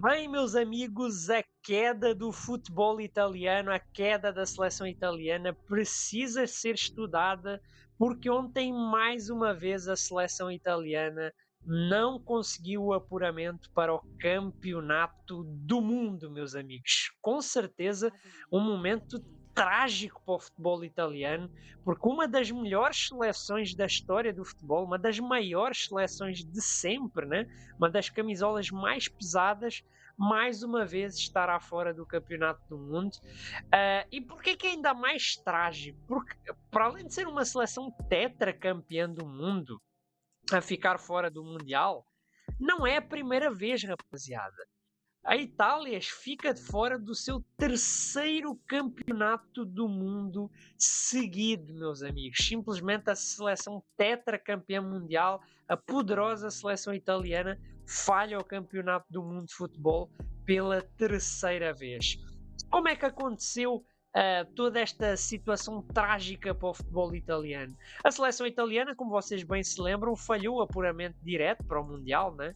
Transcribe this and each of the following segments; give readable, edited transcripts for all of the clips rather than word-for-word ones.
Bem, meus amigos, a queda do futebol italiano, a queda da seleção italiana precisa ser estudada porque ontem, mais uma vez, a seleção italiana não conseguiu o apuramento para o campeonato do mundo, meus amigos. Com certeza, um momento trágico para o futebol italiano, porque uma das melhores seleções da história do futebol, uma das maiores seleções de sempre, né? Uma das camisolas mais pesadas, mais uma vez estará fora do Campeonato do Mundo. E porquê que é ainda mais trágico? Porque, para além de ser uma seleção tetracampeã do mundo a ficar fora do Mundial, não é a primeira vez, rapaziada. A Itália fica de fora do seu terceiro campeonato do mundo seguido, meus amigos. Simplesmente a seleção tetracampeã mundial, a poderosa seleção italiana, falha o campeonato do mundo de futebol pela terceira vez. Como é que aconteceu toda esta situação trágica para o futebol italiano? A seleção italiana, como vocês bem se lembram, falhou o apuramento direto para o Mundial, né?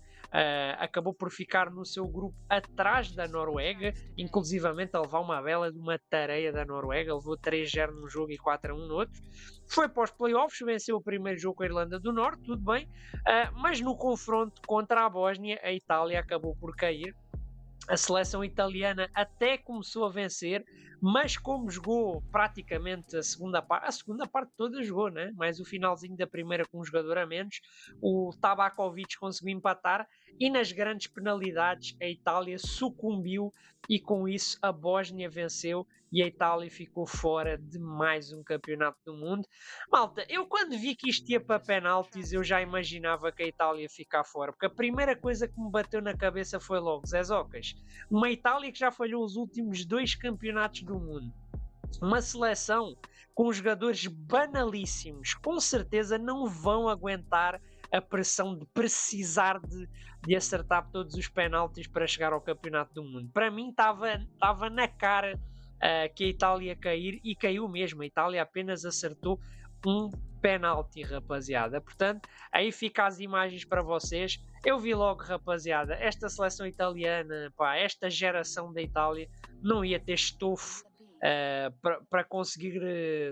Acabou por ficar no seu grupo atrás da Noruega, inclusivamente a levar uma bela de uma tareia da Noruega, levou 3-0 num jogo e 4-1 no outro. Foi para os playoffs, venceu o primeiro jogo com a Irlanda do Norte, tudo bem, mas no confronto contra a Bósnia, a Itália acabou por cair. A seleção italiana até começou a vencer, mas como jogou praticamente a segunda parte toda jogou, né? Mais o finalzinho da primeira com um jogador a menos, o Tabakovic conseguiu empatar e nas grandes penalidades a Itália sucumbiu e com isso a Bósnia venceu e a Itália ficou fora de mais um campeonato do mundo. Malta, eu quando vi que isto ia para penaltis, eu já imaginava que a Itália ia ficar fora, porque a primeira coisa que me bateu na cabeça foi logo, Zé Zocas, uma Itália que já falhou os últimos dois campeonatos do mundo, uma seleção com jogadores banalíssimos, com certeza não vão aguentar a pressão de precisar de acertar todos os penaltis para chegar ao campeonato do mundo. Para mim estava na cara que a Itália ia cair e caiu mesmo. A Itália apenas acertou um penalti, rapaziada. Portanto, aí fica as imagens para vocês. Eu vi logo, rapaziada, esta seleção italiana, pá, esta geração da Itália não ia ter estofo para conseguir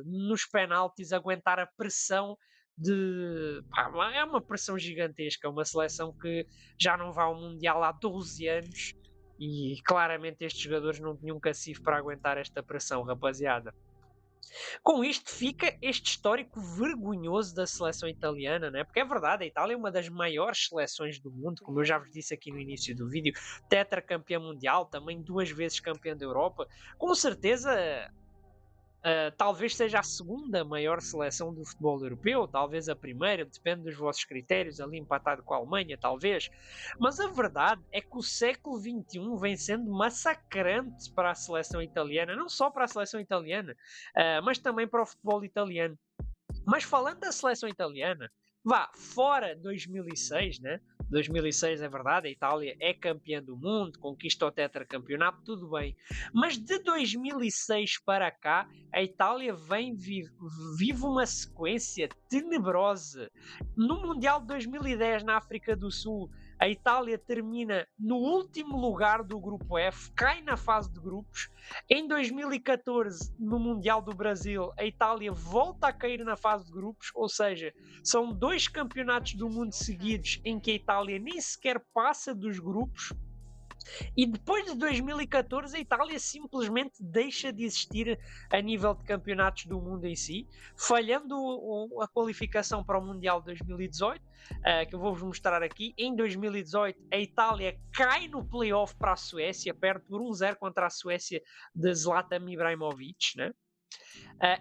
nos penaltis aguentar a pressão de. Pá, é uma pressão gigantesca, uma seleção que já não vai ao Mundial há 12 anos e claramente estes jogadores não tinham cacifo para aguentar esta pressão, rapaziada. Com isto fica este histórico vergonhoso da seleção italiana, né? Porque é verdade, a Itália é uma das maiores seleções do mundo, como eu já vos disse aqui no início do vídeo, tetracampeã mundial, também duas vezes campeã da Europa. Com certeza, talvez seja a segunda maior seleção do futebol europeu, talvez a primeira, depende dos vossos critérios, ali empatado com a Alemanha, talvez. Mas a verdade é que o século XXI vem sendo massacrante para a seleção italiana, não só para a seleção italiana, mas também para o futebol italiano. Mas falando da seleção italiana, vá, fora 2006, né? 2006 é verdade, a Itália é campeã do mundo, conquista o tetracampeonato, tudo bem. Mas de 2006 para cá, a Itália vive uma sequência tenebrosa. No Mundial de 2010 na África do Sul, a Itália termina no último lugar do grupo F, cai na fase de grupos. Em 2014, no Mundial do Brasil, a Itália volta a cair na fase de grupos, ou seja, são dois campeonatos do mundo seguidos em que a Itália nem sequer passa dos grupos. E depois de 2014, a Itália simplesmente deixa de existir a nível de campeonatos do mundo em si, falhando a qualificação para o Mundial de 2018, que eu vou-vos mostrar aqui. Em 2018, a Itália cai no play-off para a Suécia, perde por 1-0 contra a Suécia de Zlatan Ibrahimovic, né?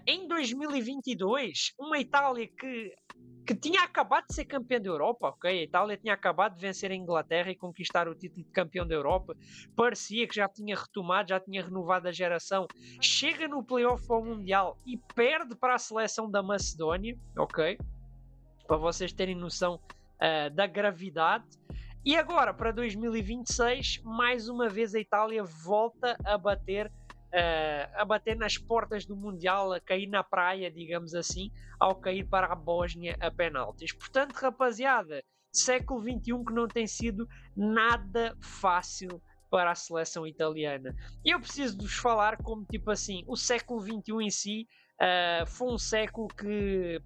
Em 2022, uma Itália que tinha acabado de ser campeã da Europa, ok? A Itália tinha acabado de vencer a Inglaterra e conquistar o título de campeão da Europa. Parecia que já tinha retomado, já tinha renovado a geração. Chega no playoff para o Mundial e perde para a seleção da Macedónia, ok? Para vocês terem noção da gravidade. E agora, para 2026, mais uma vez a Itália volta a bater nas portas do Mundial, a cair na praia, digamos assim, ao cair para a Bósnia a penaltis. Portanto, rapaziada, século XXI que não tem sido nada fácil para a seleção italiana. E eu preciso de vos falar como, tipo assim, o século XXI em si foi um século que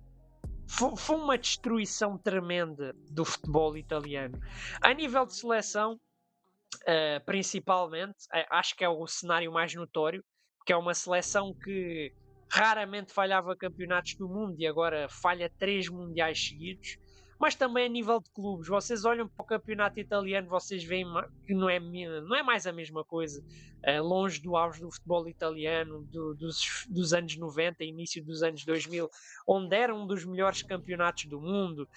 foi uma destruição tremenda do futebol italiano. A nível de seleção, principalmente, acho que é o cenário mais notório, porque é uma seleção que raramente falhava campeonatos do mundo e agora falha 3 mundiais seguidos. Mas também a nível de clubes, vocês olham para o campeonato italiano, vocês veem que não é mais a mesma coisa. Longe do auge do futebol italiano dos anos 90, início dos anos 2000, onde era um dos melhores campeonatos do mundo,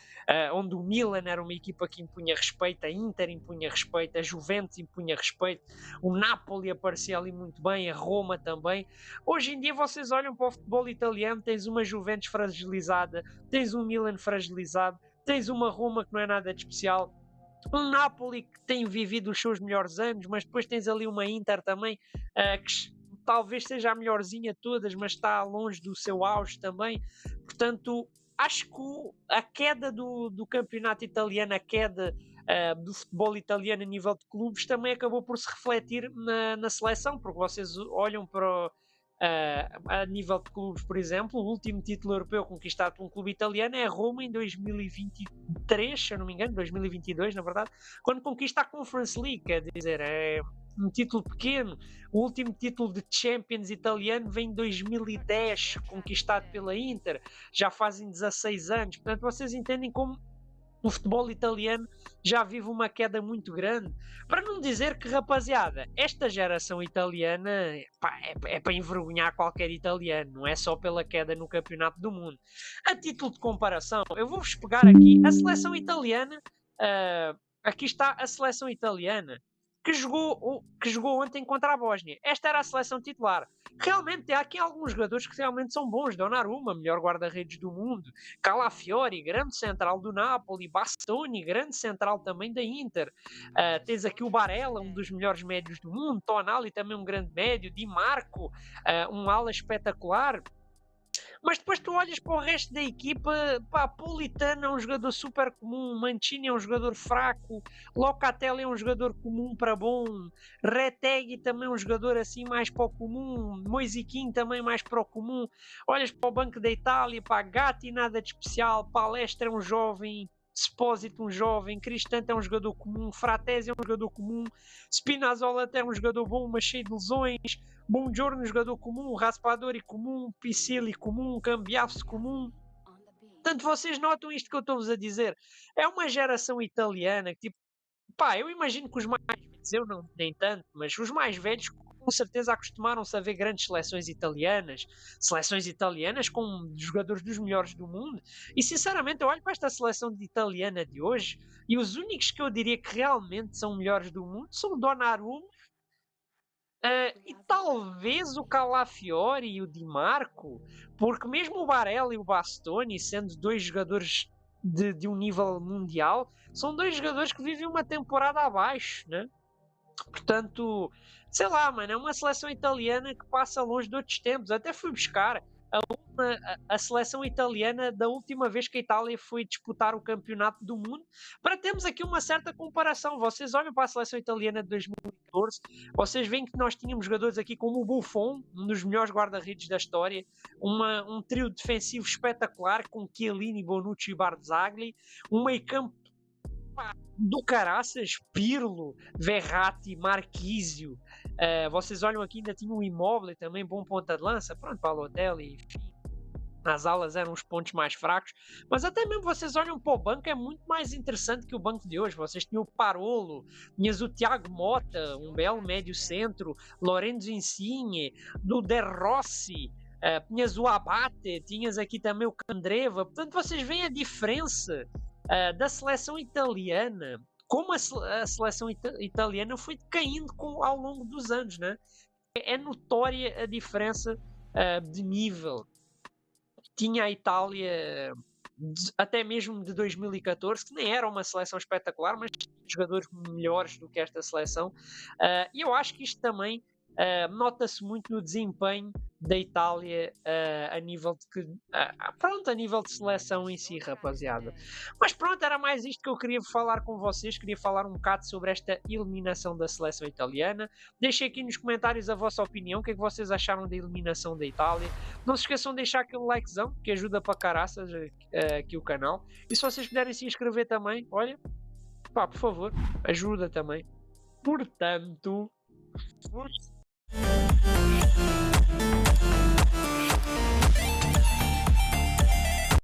onde o Milan era uma equipa que impunha respeito, a Inter impunha respeito, a Juventus impunha respeito, o Napoli aparecia ali muito bem, a Roma também. Hoje em dia vocês olham para o futebol italiano, tens uma Juventus fragilizada, tens um Milan fragilizado, tens uma Roma que não é nada de especial, um Napoli que tem vivido os seus melhores anos, mas depois tens ali uma Inter também, que talvez seja a melhorzinha de todas, mas está longe do seu auge também. Portanto, acho que a queda do campeonato italiano, a queda do futebol italiano a nível de clubes, também acabou por se refletir na seleção, porque vocês olham para a nível de clubes, por exemplo, o último título europeu conquistado por um clube italiano é a Roma em 2023, se eu não me engano, 2022, na verdade, quando conquista a Conference League, quer dizer, é um título pequeno. O último título de Champions italiano vem em 2010, conquistado pela Inter, já fazem 16 anos. Portanto, vocês entendem como o futebol italiano já vive uma queda muito grande. Para não dizer que, rapaziada, esta geração italiana pá, é para envergonhar qualquer italiano, não é só pela queda no campeonato do mundo. A título de comparação, eu vou-vos pegar aqui a seleção italiana. Aqui está a seleção italiana que jogou ontem contra a Bósnia. Esta era a seleção titular. Realmente há aqui alguns jogadores que realmente são bons. Donnarumma, melhor guarda-redes do mundo. Calafiori, grande central do Napoli. Bastoni, grande central também da Inter. Tens aqui o Barella, um dos melhores médios do mundo. Tonali, também um grande médio. Di Marco, um ala espetacular. Mas depois tu olhas para o resto da equipa, pá, Politano é um jogador super comum, Mancini é um jogador fraco, Locatelli é um jogador comum para bom, Retegui também é um jogador assim mais para o comum, Moisiquinho também mais para o comum. Olhas para o banco da Itália, pá, Gatti nada de especial, Palestra é um jovem, Spósito um jovem, Cristante é um jogador comum, Fratesi é um jogador comum, Spinazzola até é um jogador bom, mas cheio de lesões, Buongiorno jogador comum, Raspadori comum, Piscili comum, Cambiasso comum. Portanto, vocês notam isto que eu estou-vos a dizer. É uma geração italiana que, tipo, pá, eu imagino que os mais velhos, eu não, nem tanto, mas os mais velhos com certeza acostumaram-se a ver grandes seleções italianas com jogadores dos melhores do mundo, e sinceramente eu olho para esta seleção italiana de hoje e os únicos que eu diria que realmente são melhores do mundo são o Donnarumma, e talvez o Calafiori e o Di Marco, porque mesmo o Barella e o Bastoni, sendo dois jogadores de um nível mundial, são dois jogadores que vivem uma temporada abaixo, né? Portanto, sei lá, mano, é uma seleção italiana que passa longe de outros tempos. Até fui buscar a seleção italiana da última vez que a Itália foi disputar o campeonato do mundo, para termos aqui uma certa comparação. Vocês olham para a seleção italiana de 2014, vocês veem que nós tínhamos jogadores aqui como o Buffon, um dos melhores guarda-redes da história, um trio defensivo espetacular com Chiellini, Bonucci e Barzagli, um meio-campo do caraças, Pirlo, Verratti, Marquisio. Vocês olham aqui, ainda tinha um Immobile também, bom ponta de lança, pronto, Balotelli, enfim. As alas eram os pontos mais fracos, mas até mesmo vocês olham para o banco, é muito mais interessante que o banco de hoje. Vocês tinham o Parolo, tinhas o Thiago Motta, um belo médio centro, Lorenzo Insigne, do De Rossi, tinhas o Abate, tinhas aqui também o Candreva. Portanto, vocês veem a diferença da seleção italiana, como a seleção italiana foi caindo ao longo dos anos, né? É notória a diferença de nível. Tinha a Itália até mesmo de 2014, que nem era uma seleção espetacular, mas tinha jogadores melhores do que esta seleção. E eu acho que isto também nota-se muito no desempenho da Itália a nível pronto, a nível de seleção em si, rapaziada. Mas pronto, era mais isto que eu queria falar com vocês. Queria falar um bocado sobre esta eliminação da seleção italiana. Deixem aqui nos comentários a vossa opinião, o que é que vocês acharam da eliminação da Itália. Não se esqueçam de deixar aquele likezão, que ajuda para caraças aqui o canal. E se vocês puderem se inscrever também, olha, pá, por favor, ajuda também. Portanto, força.